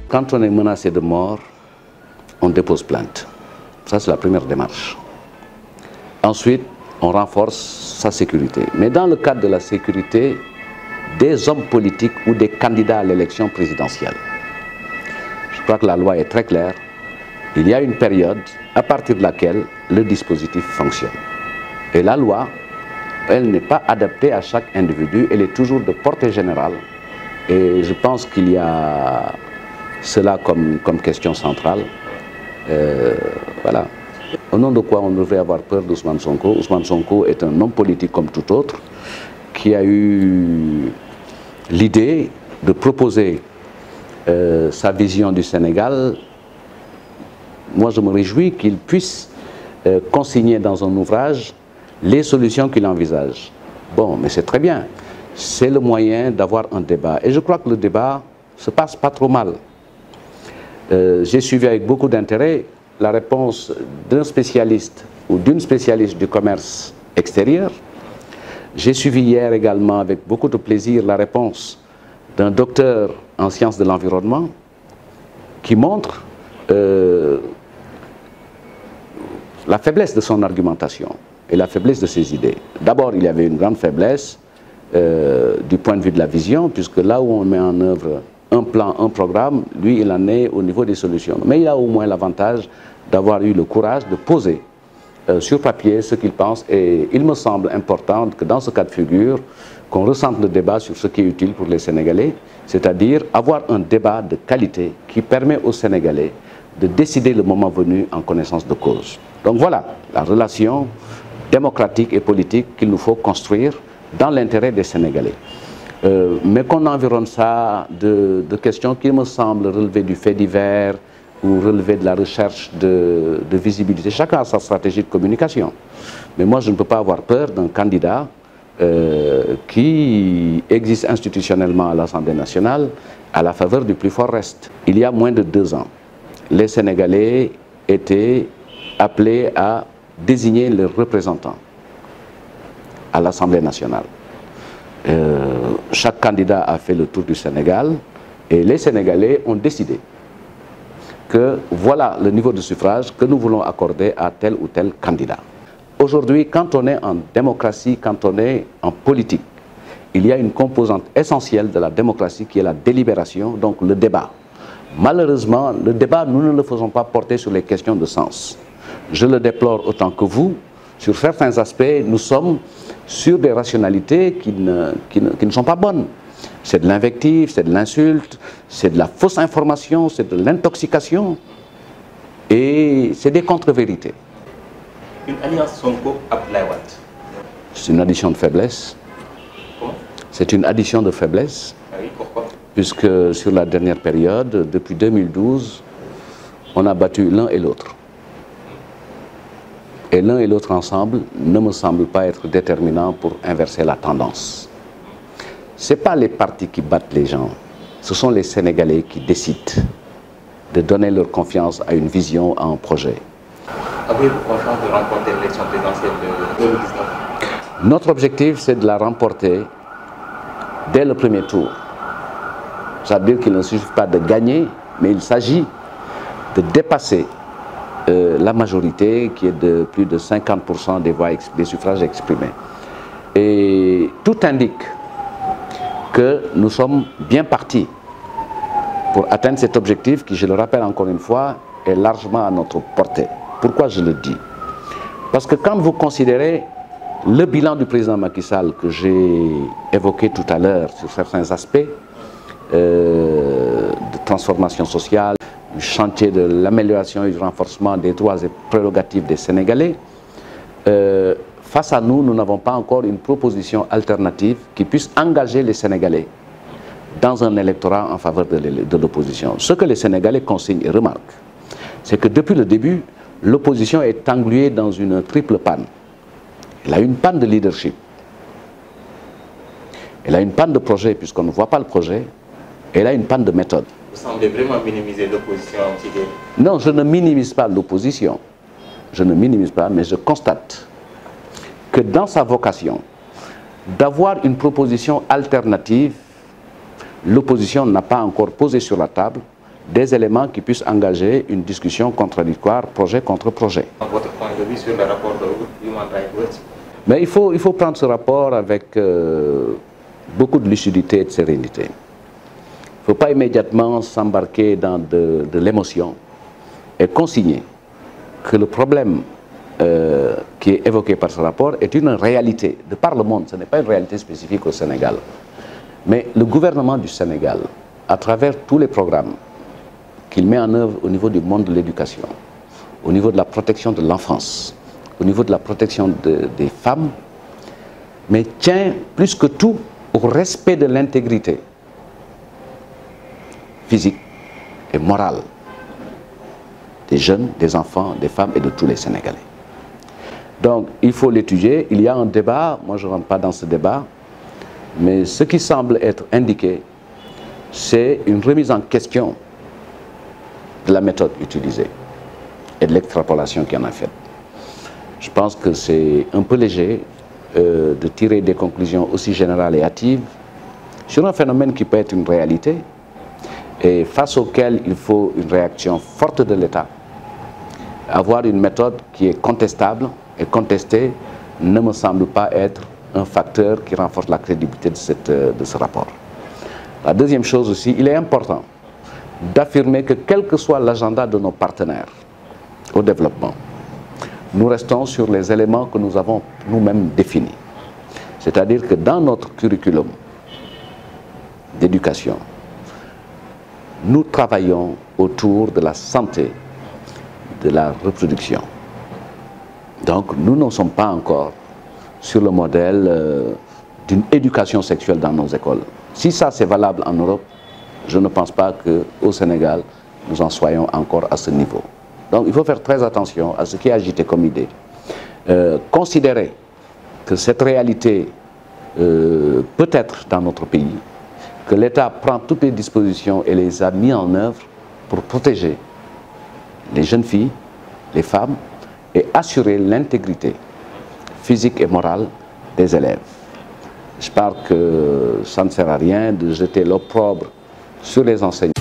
Quand on est menacé de mort, on dépose plainte. Ça, c'est la première démarche. Ensuite, on renforce sa sécurité. Mais dans le cadre de la sécurité des hommes politiques ou des candidats à l'élection présidentielle, je crois que la loi est très claire. Il y a une période à partir de laquelle le dispositif fonctionne. Et la loi, elle n'est pas adaptée à chaque individu, elle est toujours de portée générale. Et je pense qu'il y a cela comme question centrale. Voilà. Au nom de quoi on devrait avoir peur d'Ousmane Sonko? Ousmane Sonko est un homme politique comme tout autre qui a eu l'idée de proposer sa vision du Sénégal. Moi, je me réjouis qu'il puisse consigner dans un ouvrage les solutions qu'il envisage. Bon, mais c'est très bien. C'est le moyen d'avoir un débat. Et je crois que le débat se passe pas trop mal. J'ai suivi avec beaucoup d'intérêt la réponse d'un spécialiste ou d'une spécialiste du commerce extérieur. J'ai suivi hier également avec beaucoup de plaisir la réponse d'un docteur en sciences de l'environnement qui montre la faiblesse de son argumentation et la faiblesse de ses idées. D'abord, il y avait une grande faiblesse du point de vue de la vision, puisque là où on met en œuvre un plan, un programme, lui, il en est au niveau des solutions. Mais il a au moins l'avantage d'avoir eu le courage de poser sur papier ce qu'il pense. Et il me semble important que dans ce cas de figure, qu'on ressente le débat sur ce qui est utile pour les Sénégalais, c'est-à-dire avoir un débat de qualité qui permet aux Sénégalais de décider le moment venu en connaissance de cause. Donc voilà la relation démocratique et politique qu'il nous faut construire dans l'intérêt des Sénégalais. Mais qu'on environne ça de questions qui me semblent relever du fait divers ou relever de la recherche de visibilité. Chacun a sa stratégie de communication. Mais moi, je ne peux pas avoir peur d'un candidat qui existe institutionnellement à l'Assemblée nationale à la faveur du plus fort reste. Il y a moins de 2 ans, les Sénégalais étaient appelés à désigner leurs représentants à l'Assemblée nationale. Chaque candidat a fait le tour du Sénégal et les Sénégalais ont décidé que voilà le niveau de suffrage que nous voulons accorder à tel ou tel candidat. Aujourd'hui, quand on est en démocratie, quand on est en politique, il y a une composante essentielle de la démocratie qui est la délibération, donc le débat. Malheureusement, le débat, nous ne le faisons pas porter sur les questions de sens. Je le déplore autant que vous. Sur certains aspects, nous sommes sur des rationalités qui ne sont pas bonnes. C'est de l'invective, c'est de l'insulte, c'est de la fausse information, c'est de l'intoxication et c'est des contre-vérités. Une alliance Sonko-Abdoulaye Wade. C'est une addition de faiblesse. Comment? C'est une addition de faiblesse. Ah oui, pourquoi? Puisque sur la dernière période, depuis 2012, on a battu l'un et l'autre. Et l'un et l'autre ensemble ne me semble pas être déterminant pour inverser la tendance. Ce n'est pas les partis qui battent les gens, ce sont les Sénégalais qui décident de donner leur confiance à une vision, à un projet. Avez-vous confiance de remporter l'élection présidentielle de 2019? Notre objectif, c'est de la remporter dès le premier tour. Ça veut dire qu'il ne suffit pas de gagner, mais il s'agit de dépasser la majorité qui est de plus de 50% des suffrages exprimés. Et tout indique que nous sommes bien partis pour atteindre cet objectif qui, je le rappelle encore une fois, est largement à notre portée. Pourquoi je le dis? Parce que quand vous considérez le bilan du président Macky Sall que j'ai évoqué tout à l'heure sur certains aspects de transformation sociale, du chantier de l'amélioration et du renforcement des droits et prérogatives des Sénégalais, face à nous, nous n'avons pas encore une proposition alternative qui puisse engager les Sénégalais dans un électorat en faveur de l'opposition. Ce que les Sénégalais consignent et remarquent, c'est que depuis le début, l'opposition est engluée dans une triple panne. Elle a une panne de leadership, elle a une panne de projet puisqu'on ne voit pas le projet, et elle a une panne de méthode. Vous semblez vraiment minimiser l'opposition. Non, je ne minimise pas l'opposition. Je ne minimise pas, mais je constate que dans sa vocation d'avoir une proposition alternative, l'opposition n'a pas encore posé sur la table des éléments qui puissent engager une discussion contradictoire, projet contre projet. Votre point de vue sur le rapport de Human Rights Watch? Mais il faut prendre ce rapport avec beaucoup de lucidité et de sérénité. Il ne faut pas immédiatement s'embarquer dans de l'émotion et consigner que le problème qui est évoqué par ce rapport est une réalité de par le monde. Ce n'est pas une réalité spécifique au Sénégal. Mais le gouvernement du Sénégal, à travers tous les programmes qu'il met en œuvre au niveau du monde de l'éducation, au niveau de la protection de l'enfance, au niveau de la protection des femmes, mais tient plus que tout au respect de l'intégrité physique et morale des jeunes, des enfants, des femmes et de tous les Sénégalais. Donc il faut l'étudier. Il y a un débat, moi je ne rentre pas dans ce débat, mais ce qui semble être indiqué, c'est une remise en question de la méthode utilisée et de l'extrapolation qui en a faite. Je pense que c'est un peu léger de tirer des conclusions aussi générales et hâtives sur un phénomène qui peut être une réalité et face auquel il faut une réaction forte de l'État. Avoir une méthode qui est contestable et contestée ne me semble pas être un facteur qui renforce la crédibilité de ce rapport. La deuxième chose aussi, il est important d'affirmer que quel que soit l'agenda de nos partenaires au développement, nous restons sur les éléments que nous avons nous-mêmes définis. C'est-à-dire que dans notre curriculum d'éducation, nous travaillons autour de la santé, de la reproduction. Donc nous ne sommes pas encore sur le modèle d'une éducation sexuelle dans nos écoles. Si ça c'est valable en Europe, je ne pense pas qu'au Sénégal, nous en soyons encore à ce niveau. Donc il faut faire très attention à ce qui est agité comme idée. Considérer que cette réalité peut être dans notre pays, que l'État prend toutes les dispositions et les a mis en œuvre pour protéger les jeunes filles, les femmes et assurer l'intégrité physique et morale des élèves. Je pense que ça ne sert à rien de jeter l'opprobre sur les enseignants.